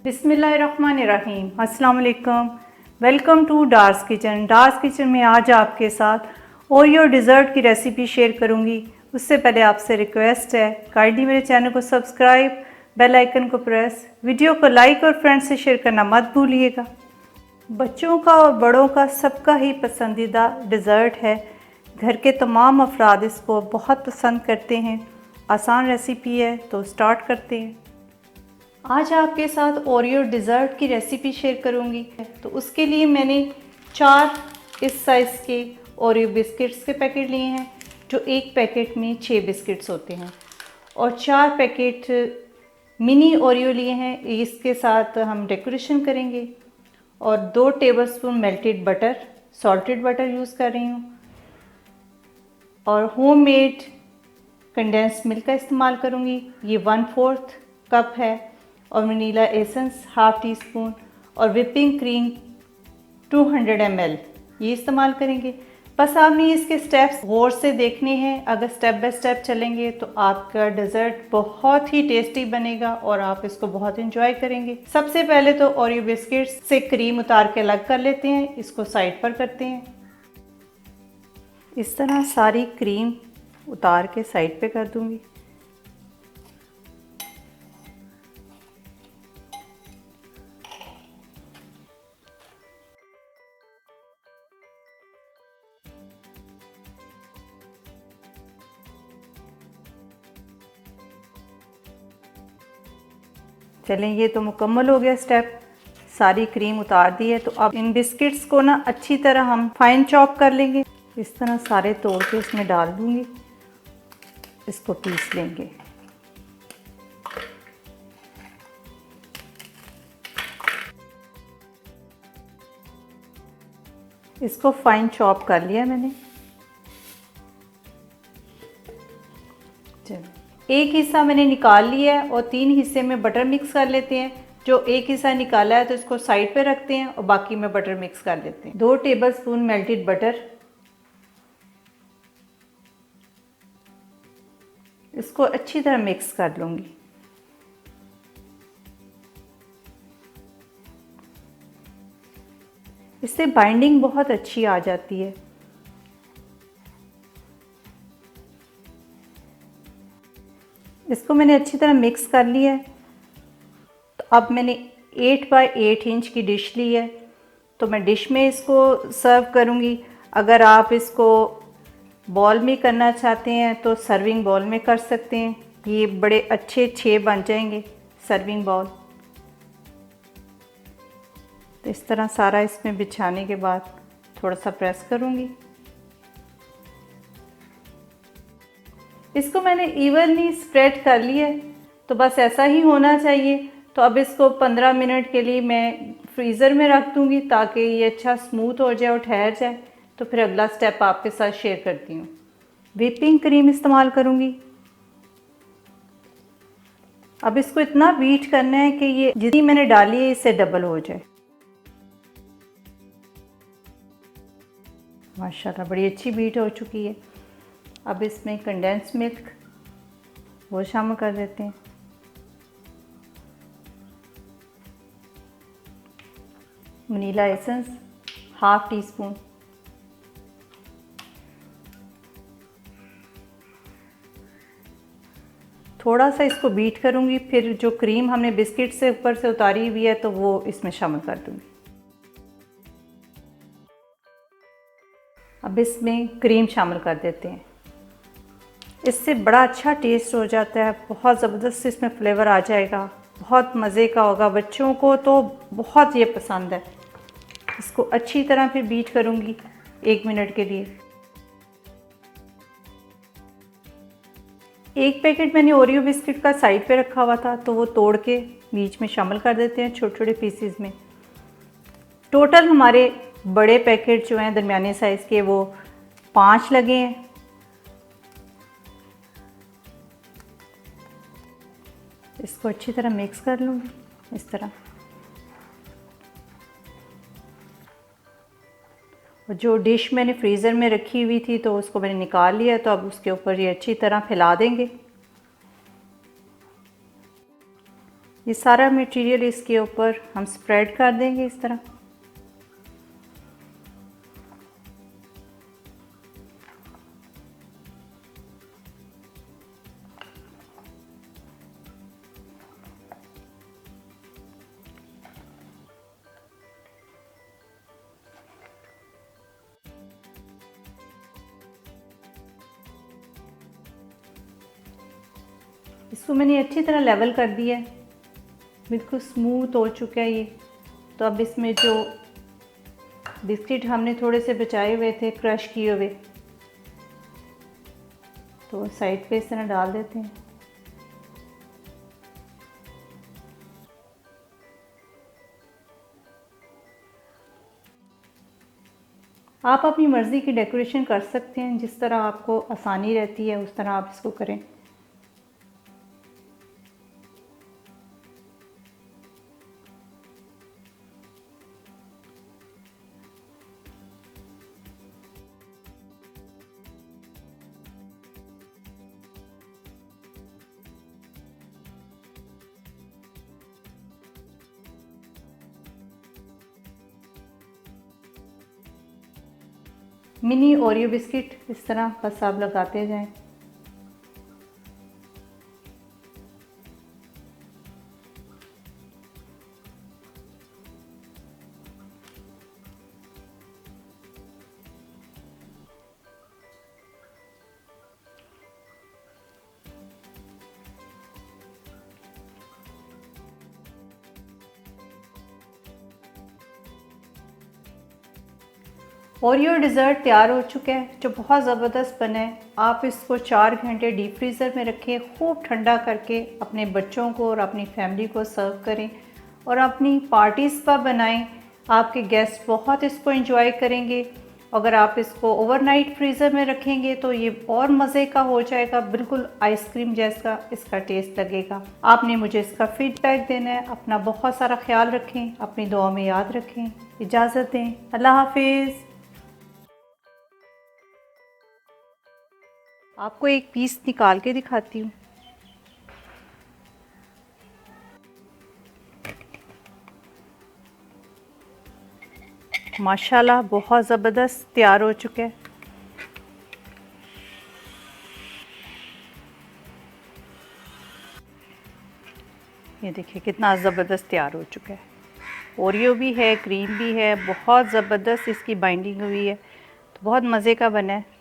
बिस्मिल्लाहिर्रहमानिर्रहीम। अस्सलाम वालेकुम। Welcome to Dar's kitchen. Dar's kitchen में आज आपके साथ ओरियो डिज़र्ट की रेसिपी शेयर करूंगी। उससे पहले आपसे रिक्वेस्ट है, काइंडली मेरे चैनल को सब्सक्राइब, बेल आइकन को प्रेस, वीडियो को लाइक और फ्रेंड्स से शेयर करना मत भूलिएगा। बच्चों का और बड़ों का सबका ही पसंदीदा डिज़र्ट है। घर के तमाम अफराद इसको बहुत पसंद करते हैं। आसान रेसिपी है, तो स्टार्ट करते हैं। आज आपके साथ ओरियो डिज़र्ट की रेसिपी शेयर करूंगी। तो उसके लिए मैंने 4 इस साइज़ के ओरियो बिस्किट्स के पैकेट लिए हैं, जो एक पैकेट में 6 बिस्किट्स होते हैं, और 4 पैकेट मिनी ओरियो लिए हैं। इसके साथ हम डेकोरेशन करेंगे। और 2 tablespoon melted butter, salted butter use कर रही हूँ, और होममेड कंडेंस्ड मिल्क का इस्तेमाल करूँगी। ये 1/4 कप है, और vanilla essence half tea spoon, और विपिंग क्रीम 200 ml ये इस्तेमाल करेंगे। बस आपने इसके स्टेप्स गौर से देखने हैं। अगर स्टेप बाय स्टेप चलेंगे तो आपका डेज़र्ट बहुत ही टेस्टी बनेगा और आप इसको बहुत इंजॉय करेंगे। सबसे पहले तो ओरियो बिस्किट्स से क्रीम उतार के अलग कर लेते हैं। इसको साइड पर करते हैं। इस तरह सारी क्रीम उतार के साइड पे कर दूंगी। चलें, ये तो मुकम्मल हो गया स्टेप। सारी क्रीम उतार दी है। तो अब इन बिस्किट्स को ना अच्छी तरह हम फाइन चॉप कर लेंगे। इस तरह सारे तोड़ के इसमें डाल दूंगी। इसको पीस लेंगे। इसको फाइन चॉप कर लिया मैंने। चलो, एक हिस्सा मैंने निकाल लिया है और 3 हिस्से में बटर मिक्स कर लेते हैं। जो एक हिस्सा निकाला है तो इसको साइड पे रखते हैं और बाकी में बटर मिक्स कर लेते हैं। 2 टेबलस्पून मेल्टेड बटर, इसको अच्छी तरह मिक्स कर लूँगी। इससे बाइंडिंग बहुत अच्छी आ जाती है। इसको मैंने अच्छी तरह मिक्स कर लिया है। तो अब मैंने 8 बाय 8 इंच की डिश ली है, तो मैं डिश में इसको सर्व करूँगी। अगर आप इसको बॉल में करना चाहते हैं तो सर्विंग बॉल में कर सकते हैं। ये बड़े अच्छे 6 बन जाएंगे सर्विंग बॉल। तो इस तरह सारा इसमें बिछाने के बाद थोड़ा सा प्रेस करूँगी। इसको मैंने इवनली स्प्रेड कर लिया है, तो बस ऐसा ही होना चाहिए। तो अब इसको 15 मिनट के लिए मैं फ्रीज़र में रख दूँगी, ताकि ये अच्छा स्मूथ हो जाए और ठहर जाए। तो फिर अगला स्टेप आपके साथ शेयर करती हूँ। व्हिपिंग क्रीम इस्तेमाल करूँगी। अब इसको इतना बीट करना है कि ये जितनी मैंने डाली है इससे डबल हो जाए। माशाल्लाह बड़ी अच्छी बीट हो चुकी है। अब इसमें कंडेंस्ड मिल्क वो शामिल कर देते हैं। Vanilla essence half tea spoon, थोड़ा सा इसको बीट करूंगी। फिर जो क्रीम हमने बिस्किट से ऊपर से उतारी हुई है तो वो इसमें शामिल कर दूंगी। अब इसमें क्रीम शामिल कर देते हैं। इससे बड़ा अच्छा टेस्ट हो जाता है। बहुत ज़बरदस्त इसमें फ्लेवर आ जाएगा। बहुत मज़े का होगा। बच्चों को तो बहुत ये पसंद है। इसको अच्छी तरह फिर बीट करूंगी 1 मिनट के लिए। एक पैकेट मैंने ओरियो बिस्किट का साइड पे रखा हुआ था, तो वो तोड़ के बीच में शामिल कर देते हैं छोटे छोटे पीसीज में। टोटल हमारे बड़े पैकेट जो हैं दरमियाने साइज़ के, वो 5 लगे हैं। इसको अच्छी तरह मिक्स कर लूँगी इस तरह। और जो डिश मैंने फ्रीज़र में रखी हुई थी तो उसको मैंने निकाल लिया। तो अब उसके ऊपर ये अच्छी तरह फैला देंगे। ये सारा मटेरियल इसके ऊपर हम स्प्रेड कर देंगे इस तरह। इसको मैंने अच्छी तरह लेवल कर दिया है, बिल्कुल स्मूथ हो चुका है ये। तो अब इसमें जो बिस्किट हमने थोड़े से बचाए हुए थे क्रश किए हुए, तो साइड पे इस तरह डाल देते हैं। आप अपनी मर्ज़ी की डेकोरेशन कर सकते हैं, जिस तरह आपको आसानी रहती है उस तरह आप इसको करें। मिनी ओरियो बिस्किट इस तरह बस आप लगाते जाएं। ओरियो डिज़र्ट तैयार हो चुका है, जो बहुत ज़बरदस्त बना है। आप इसको 4 घंटे डीप फ्रीज़र में रखें, खूब ठंडा करके अपने बच्चों को और अपनी फैमिली को सर्व करें और अपनी पार्टीज़ पर बनाएं। आपके गेस्ट बहुत इसको एंजॉय करेंगे। अगर आप इसको ओवरनाइट फ्रीज़र में रखेंगे तो ये और मज़े का हो जाएगा, बिल्कुल आइसक्रीम जैसा इसका टेस्ट लगेगा। आपने मुझे इसका फीडबैक देना है। अपना बहुत सारा ख्याल रखें, अपनी दुआ में याद रखें। इजाज़त दें, अल्लाह हाफिज़। आपको एक पीस निकाल के दिखाती हूँ। माशाल्लाह बहुत ज़बरदस्त तैयार हो चुका है। ये देखिए कितना ज़बरदस्त तैयार हो चुका है। ओरियो भी है, क्रीम भी है, बहुत ज़बरदस्त इसकी बाइंडिंग हुई है, तो बहुत मज़े का बना है।